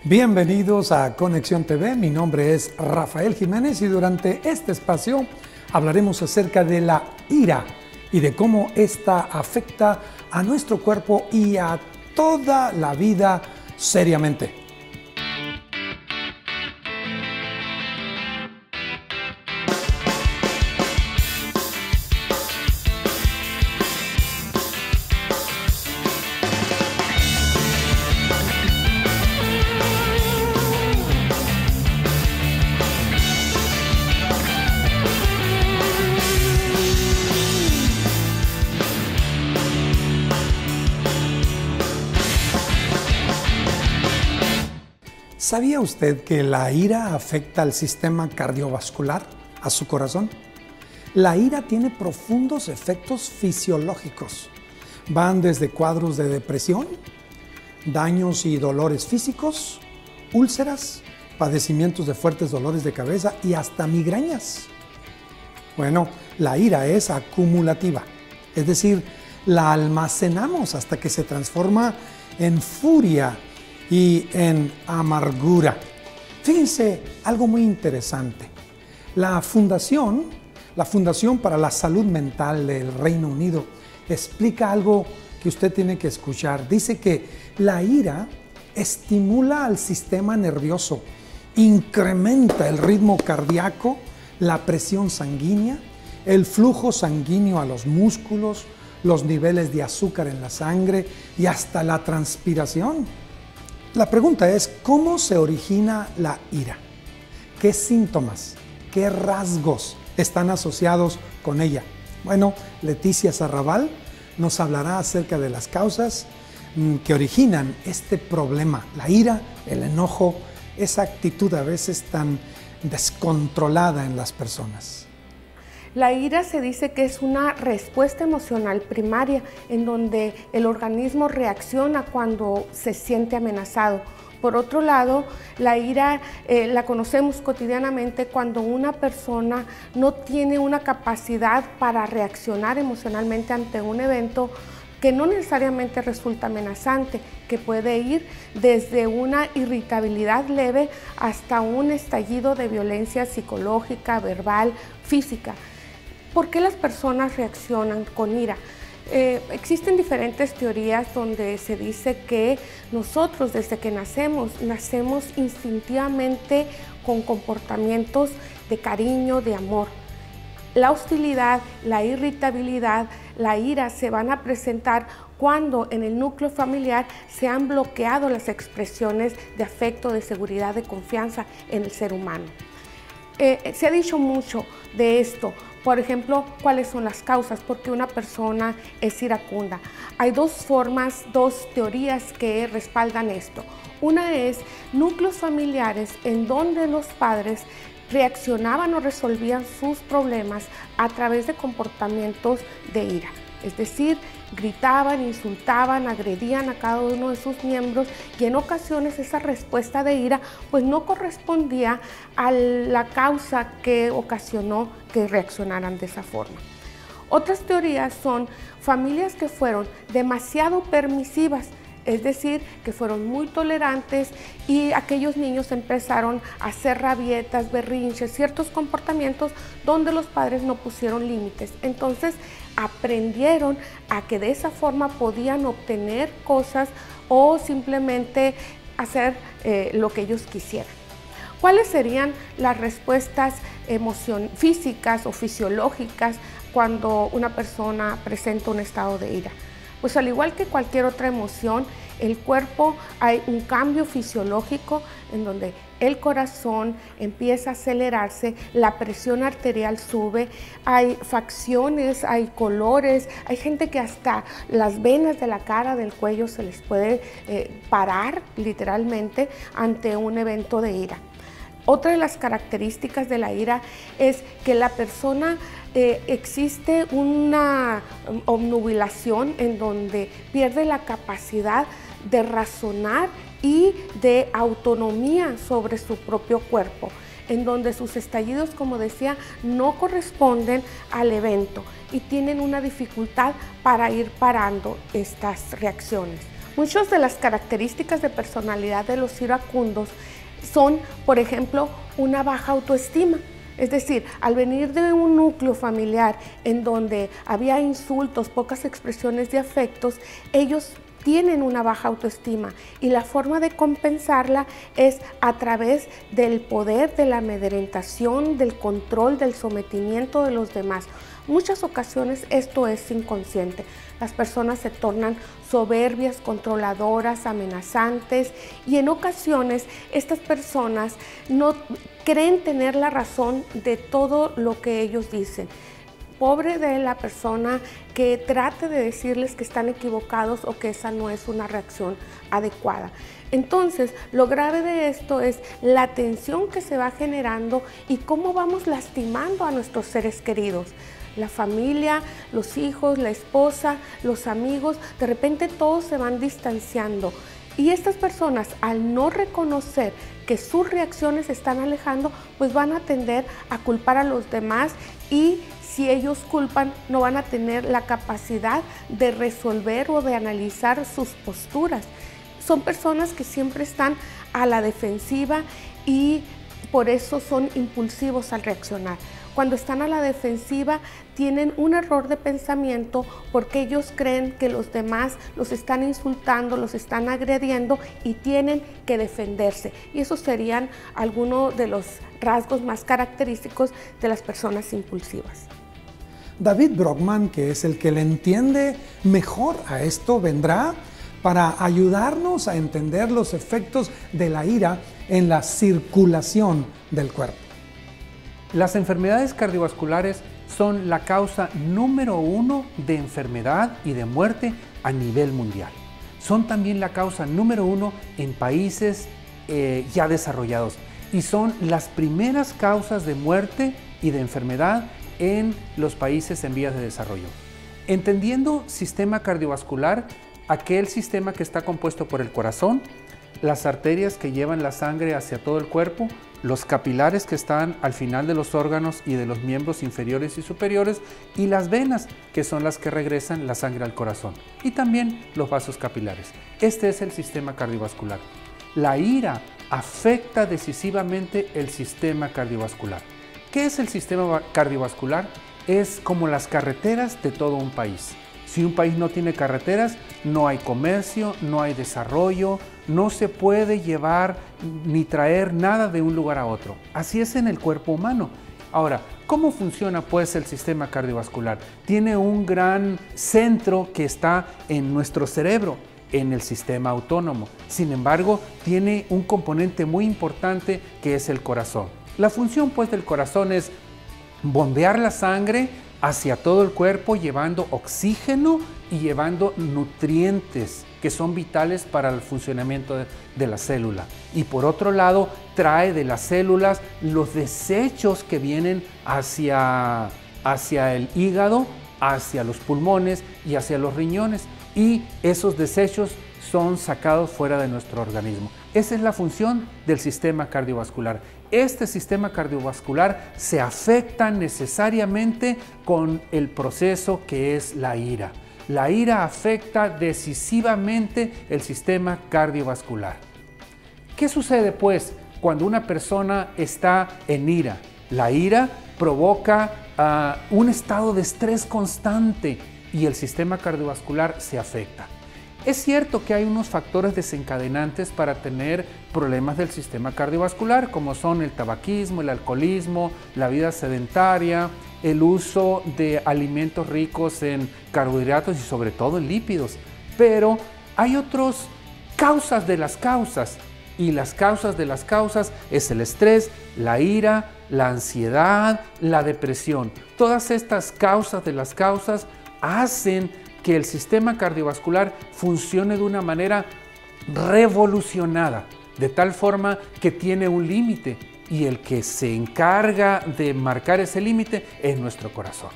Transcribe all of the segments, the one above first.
Bienvenidos a Conexión TV, mi nombre es Rafael Jiménez y durante este espacio hablaremos acerca de la ira y de cómo esta afecta a nuestro cuerpo y a toda la vida seriamente. ¿Sabía usted que la ira afecta al sistema cardiovascular, a su corazón? La ira tiene profundos efectos fisiológicos. Van desde cuadros de depresión, daños y dolores físicos, úlceras, padecimientos de fuertes dolores de cabeza y hasta migrañas. Bueno, la ira es acumulativa, es decir, la almacenamos hasta que se transforma en furia y en amargura. Fíjense algo muy interesante. La Fundación para la Salud Mental del Reino Unido explica algo que usted tiene que escuchar. Dice que la ira estimula al sistema nervioso, incrementa el ritmo cardíaco, la presión sanguínea, el flujo sanguíneo a los músculos, los niveles de azúcar en la sangre y hasta la transpiración. La pregunta es, ¿cómo se origina la ira? ¿Qué síntomas, qué rasgos están asociados con ella? Bueno, Leticia Sarrabal nos hablará acerca de las causas que originan este problema, la ira, el enojo, esa actitud a veces tan descontrolada en las personas. La ira se dice que es una respuesta emocional primaria en donde el organismo reacciona cuando se siente amenazado. Por otro lado, la ira la conocemos cotidianamente cuando una persona no tiene una capacidad para reaccionar emocionalmente ante un evento que no necesariamente resulta amenazante, que puede ir desde una irritabilidad leve hasta un estallido de violencia psicológica, verbal, física. ¿Por qué las personas reaccionan con ira? Existen diferentes teorías donde se dice que nosotros desde que nacemos instintivamente con comportamientos de cariño, de amor. La hostilidad, la irritabilidad, la ira se van a presentar cuando en el núcleo familiar se han bloqueado las expresiones de afecto, de seguridad, de confianza en el ser humano. Se ha dicho mucho de esto. Por ejemplo, ¿cuáles son las causas? ¿Por qué una persona es iracunda? Hay dos teorías que respaldan esto. Una es núcleos familiares en donde los padres reaccionaban o resolvían sus problemas a través de comportamientos de ira. Es decir, gritaban, insultaban, agredían a cada uno de sus miembros y en ocasiones esa respuesta de ira pues no correspondía a la causa que ocasionó que reaccionaran de esa forma. Otras teorías son familias que fueron demasiado permisivas, es decir, que fueron muy tolerantes y aquellos niños empezaron a hacer rabietas, berrinches, ciertos comportamientos donde los padres no pusieron límites. Entonces aprendieron a que de esa forma podían obtener cosas o simplemente hacer lo que ellos quisieran. ¿Cuáles serían las respuestas físicas o fisiológicas cuando una persona presenta un estado de ira? Pues al igual que cualquier otra emoción, el cuerpo hay un cambio fisiológico en donde el corazón empieza a acelerarse, la presión arterial sube, hay facciones, hay colores, hay gente que hasta las venas de la cara, del cuello se les puede parar literalmente ante un evento de ira. Otra de las características de la ira es que la persona existe una obnubilación en donde pierde la capacidad de razonar y de autonomía sobre su propio cuerpo, en donde sus estallidos, como decía, no corresponden al evento y tienen una dificultad para ir parando estas reacciones. Muchas de las características de personalidad de los iracundos son, por ejemplo, una baja autoestima. Es decir, al venir de un núcleo familiar en donde había insultos, pocas expresiones de afectos, ellos tienen una baja autoestima y la forma de compensarla es a través del poder, de la amedrentación, del control, del sometimiento de los demás. Muchas ocasiones esto es inconsciente. Las personas se tornan soberbias, controladoras, amenazantes y en ocasiones estas personas no creen tener la razón de todo lo que ellos dicen. Pobre de la persona que trate de decirles que están equivocados o que esa no es una reacción adecuada. Entonces, lo grave de esto es la tensión que se va generando y cómo vamos lastimando a nuestros seres queridos. La familia, los hijos, la esposa, los amigos, de repente todos se van distanciando. Y estas personas, al no reconocer que sus reacciones se están alejando, pues van a tender a culpar a los demás y si ellos culpan, no van a tener la capacidad de resolver o de analizar sus posturas. Son personas que siempre están a la defensiva y por eso son impulsivos al reaccionar. Cuando están a la defensiva tienen un error de pensamiento porque ellos creen que los demás los están insultando, los están agrediendo y tienen que defenderse. Y esos serían algunos de los rasgos más característicos de las personas impulsivas. David Brockman, que es el que le entiende mejor a esto, vendrá para ayudarnos a entender los efectos de la ira en la circulación del cuerpo. Las enfermedades cardiovasculares son la causa número 1 de enfermedad y de muerte a nivel mundial. Son también la causa número 1 en países ya desarrollados y son las primeras causas de muerte y de enfermedad en los países en vías de desarrollo. Entendiendo sistema cardiovascular, aquel sistema que está compuesto por el corazón, las arterias que llevan la sangre hacia todo el cuerpo, los capilares que están al final de los órganos y de los miembros inferiores y superiores, y las venas, que son las que regresan la sangre al corazón, y también los vasos capilares. Este es el sistema cardiovascular. La ira afecta decisivamente el sistema cardiovascular. ¿Qué es el sistema cardiovascular? Es como las carreteras de todo un país. Si un país no tiene carreteras, no hay comercio, no hay desarrollo, no se puede llevar ni traer nada de un lugar a otro. Así es en el cuerpo humano. Ahora, ¿cómo funciona pues el sistema cardiovascular? Tiene un gran centro que está en nuestro cerebro, en el sistema autónomo. Sin embargo, tiene un componente muy importante que es el corazón. La función pues del corazón es bombear la sangre hacia todo el cuerpo, llevando oxígeno y llevando nutrientes que son vitales para el funcionamiento de la célula. Y por otro lado, trae de las células los desechos que vienen hacia el hígado, hacia los pulmones y hacia los riñones. Y esos desechos son sacados fuera de nuestro organismo. Esa es la función del sistema cardiovascular. Este sistema cardiovascular se afecta necesariamente con el proceso que es la ira. La ira afecta decisivamente el sistema cardiovascular. ¿Qué sucede pues cuando una persona está en ira? La ira provoca un estado de estrés constante y el sistema cardiovascular se afecta. Es cierto que hay unos factores desencadenantes para tener problemas del sistema cardiovascular, como son el tabaquismo, el alcoholismo, la vida sedentaria, el uso de alimentos ricos en carbohidratos y sobre todo en lípidos. Pero hay otras causas de las causas, y las causas de las causas es el estrés, la ira, la ansiedad, la depresión. Todas estas causas de las causas hacen que el sistema cardiovascular funcione de una manera revolucionada, de tal forma que tiene un límite y el que se encarga de marcar ese límite es nuestro corazón.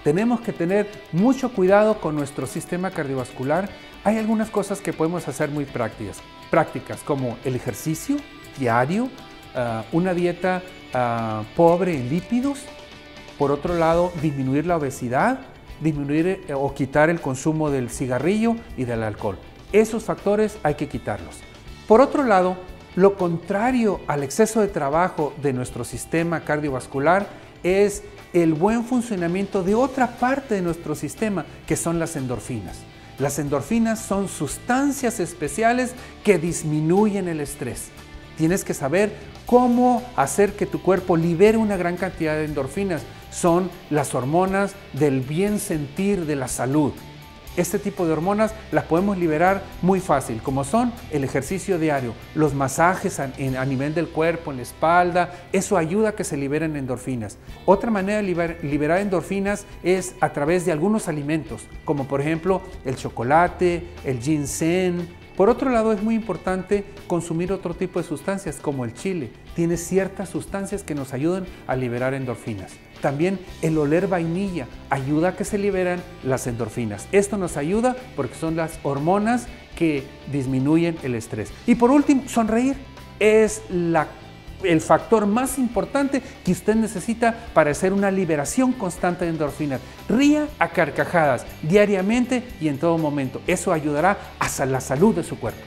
Tenemos que tener mucho cuidado con nuestro sistema cardiovascular. Hay algunas cosas que podemos hacer muy prácticas como el ejercicio diario, una dieta pobre en lípidos, por otro lado disminuir la obesidad, disminuir o quitar el consumo del cigarrillo y del alcohol. Esos factores hay que quitarlos. Por otro lado, lo contrario al exceso de trabajo de nuestro sistema cardiovascular es el buen funcionamiento de otra parte de nuestro sistema, que son las endorfinas. Las endorfinas son sustancias especiales que disminuyen el estrés. Tienes que saber cómo hacer que tu cuerpo libere una gran cantidad de endorfinas. Son las hormonas del bien sentir, de la salud. Este tipo de hormonas las podemos liberar muy fácil, como son el ejercicio diario, los masajes a nivel del cuerpo, en la espalda. Eso ayuda a que se liberen endorfinas. Otra manera de liberar endorfinas es a través de algunos alimentos, como por ejemplo el chocolate, el ginseng. Por otro lado, es muy importante consumir otro tipo de sustancias como el chile. Tiene ciertas sustancias que nos ayudan a liberar endorfinas. También el oler vainilla ayuda a que se liberan las endorfinas. Esto nos ayuda porque son las hormonas que disminuyen el estrés. Y por último, sonreír es el factor más importante que usted necesita para hacer una liberación constante de endorfinas. Ría a carcajadas diariamente y en todo momento. Eso ayudará a la salud de su cuerpo.